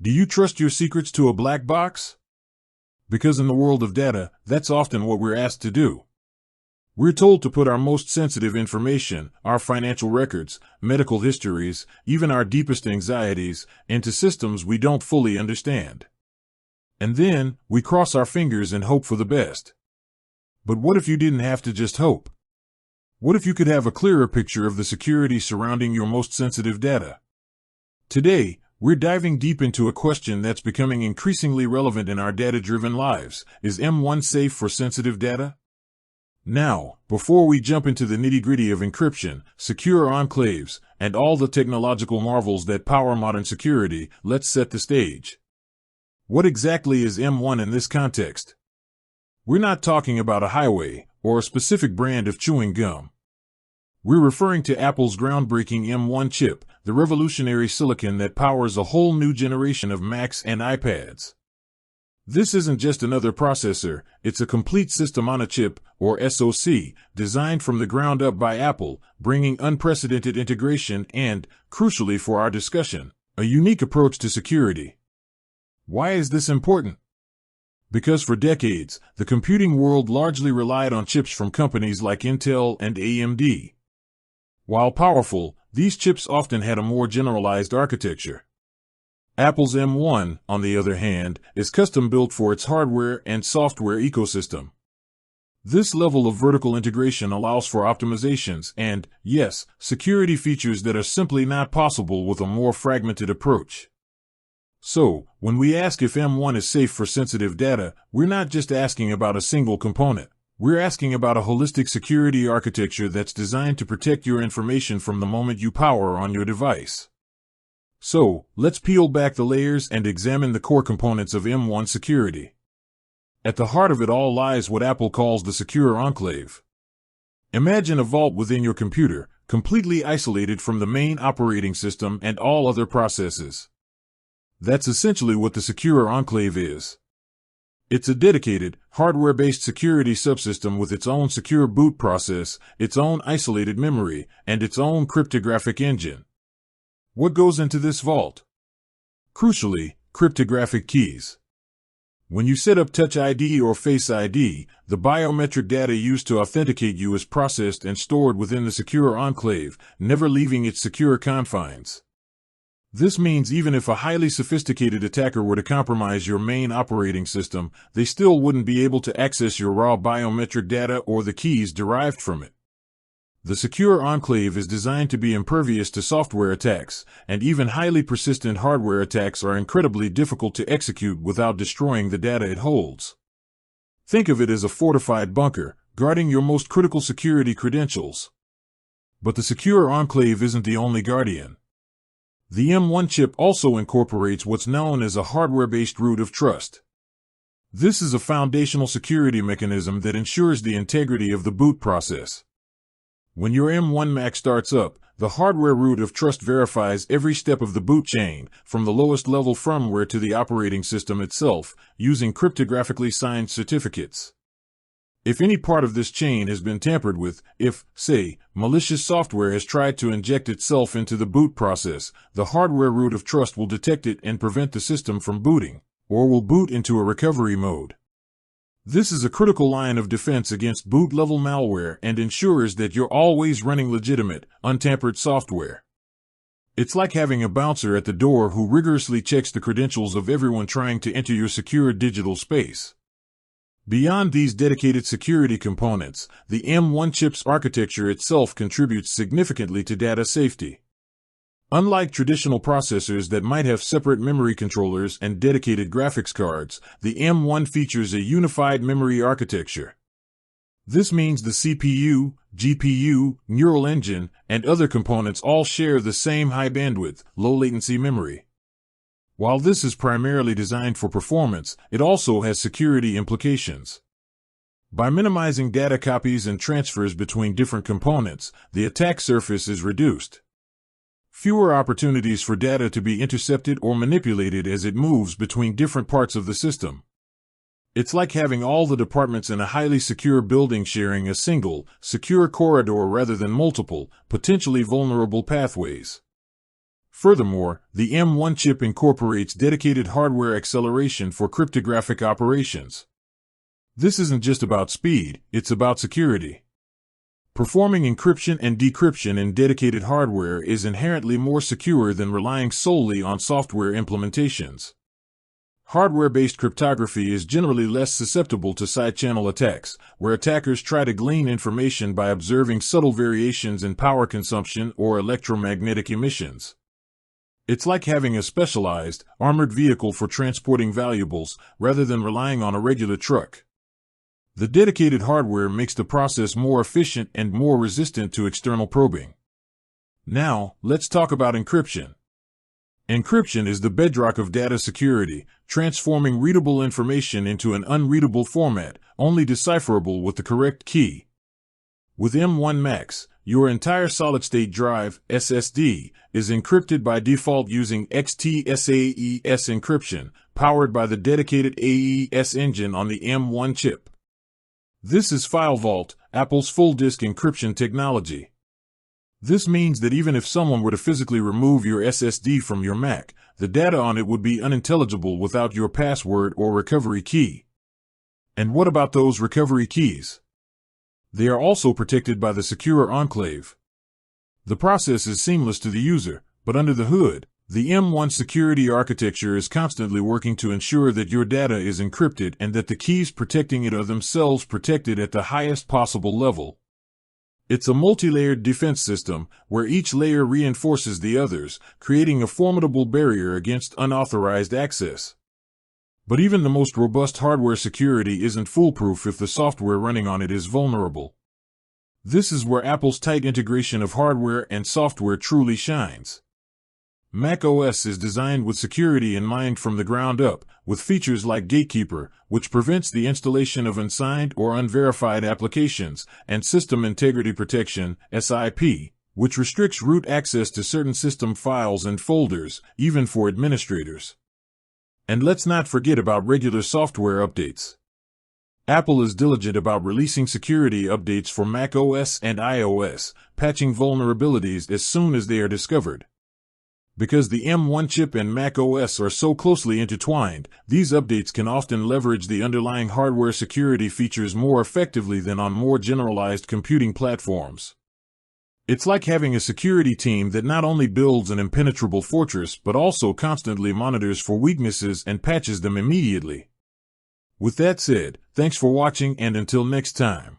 Do you trust your secrets to a black box? Because in the world of data, that's often what we're asked to do. We're told to put our most sensitive information, our financial records, medical histories, even our deepest anxieties, into systems we don't fully understand. And then, we cross our fingers and hope for the best. But what if you didn't have to just hope? What if you could have a clearer picture of the security surrounding your most sensitive data? Today, we're diving deep into a question that's becoming increasingly relevant in our data-driven lives. Is M1 safe for sensitive data? Now, before we jump into the nitty-gritty of encryption, secure enclaves, and all the technological marvels that power modern security, let's set the stage. What exactly is M1 in this context? We're not talking about a highway or a specific brand of chewing gum. We're referring to Apple's groundbreaking M1 chip, the revolutionary silicon that powers a whole new generation of Macs and iPads. This isn't just another processor, it's a complete system on a chip, or SoC, designed from the ground up by Apple, bringing unprecedented integration and, crucially for our discussion, a unique approach to security. Why is this important? Because for decades, the computing world largely relied on chips from companies like Intel and AMD. While powerful, these chips often had a more generalized architecture. Apple's M1, on the other hand, is custom-built for its hardware and software ecosystem. This level of vertical integration allows for optimizations and, yes, security features that are simply not possible with a more fragmented approach. So, when we ask if M1 is safe for sensitive data, we're not just asking about a single component. We're asking about a holistic security architecture that's designed to protect your information from the moment you power on your device. So, let's peel back the layers and examine the core components of M1 security. At the heart of it all lies what Apple calls the secure enclave. Imagine a vault within your computer, completely isolated from the main operating system and all other processes. That's essentially what the secure enclave is. It's a dedicated, hardware-based security subsystem with its own secure boot process, its own isolated memory, and its own cryptographic engine. What goes into this vault? Crucially, cryptographic keys. When you set up Touch ID or Face ID, the biometric data used to authenticate you is processed and stored within the secure enclave, never leaving its secure confines. This means even if a highly sophisticated attacker were to compromise your main operating system, they still wouldn't be able to access your raw biometric data or the keys derived from it. The secure enclave is designed to be impervious to software attacks, and even highly persistent hardware attacks are incredibly difficult to execute without destroying the data it holds. Think of it as a fortified bunker, guarding your most critical security credentials. But the secure enclave isn't the only guardian. The M1 chip also incorporates what's known as a hardware-based root of trust. This is a foundational security mechanism that ensures the integrity of the boot process. When your M1 Mac starts up, the hardware root of trust verifies every step of the boot chain, from the lowest level firmware to the operating system itself, using cryptographically signed certificates. If any part of this chain has been tampered with, if, say, malicious software has tried to inject itself into the boot process, the hardware root of trust will detect it and prevent the system from booting, or will boot into a recovery mode. This is a critical line of defense against boot-level malware and ensures that you're always running legitimate, untampered software. It's like having a bouncer at the door who rigorously checks the credentials of everyone trying to enter your secure digital space. Beyond these dedicated security components, the M1 chip's architecture itself contributes significantly to data safety. Unlike traditional processors that might have separate memory controllers and dedicated graphics cards, the M1 features a unified memory architecture. This means the CPU, GPU, neural engine, and other components all share the same high-bandwidth, low-latency memory. While this is primarily designed for performance, it also has security implications. By minimizing data copies and transfers between different components, the attack surface is reduced. Fewer opportunities for data to be intercepted or manipulated as it moves between different parts of the system. It's like having all the departments in a highly secure building sharing a single, secure corridor rather than multiple, potentially vulnerable pathways. Furthermore, the M1 chip incorporates dedicated hardware acceleration for cryptographic operations. This isn't just about speed, it's about security. Performing encryption and decryption in dedicated hardware is inherently more secure than relying solely on software implementations. Hardware-based cryptography is generally less susceptible to side-channel attacks, where attackers try to glean information by observing subtle variations in power consumption or electromagnetic emissions. It's like having a specialized, armored vehicle for transporting valuables, rather than relying on a regular truck. The dedicated hardware makes the process more efficient and more resistant to external probing. Now, let's talk about encryption. Encryption is the bedrock of data security, transforming readable information into an unreadable format, only decipherable with the correct key. With M1 Max, your entire solid-state drive, SSD, is encrypted by default using XTSAES encryption, powered by the dedicated AES engine on the M1 chip. This is File Vault, Apple's full-disk encryption technology. This means that even if someone were to physically remove your SSD from your Mac, the data on it would be unintelligible without your password or recovery key. And what about those recovery keys? They are also protected by the Secure Enclave. The process is seamless to the user, but under the hood, the M1 security architecture is constantly working to ensure that your data is encrypted and that the keys protecting it are themselves protected at the highest possible level. It's a multi-layered defense system, where each layer reinforces the others, creating a formidable barrier against unauthorized access. But even the most robust hardware security isn't foolproof if the software running on it is vulnerable. This is where Apple's tight integration of hardware and software truly shines. macOS is designed with security in mind from the ground up, with features like Gatekeeper, which prevents the installation of unsigned or unverified applications, and System Integrity Protection, SIP, which restricts root access to certain system files and folders, even for administrators. And let's not forget about regular software updates. Apple is diligent about releasing security updates for macOS and iOS, patching vulnerabilities as soon as they are discovered. Because the M1 chip and macOS are so closely intertwined, these updates can often leverage the underlying hardware security features more effectively than on more generalized computing platforms. It's like having a security team that not only builds an impenetrable fortress but also constantly monitors for weaknesses and patches them immediately. With that said, thanks for watching, and until next time.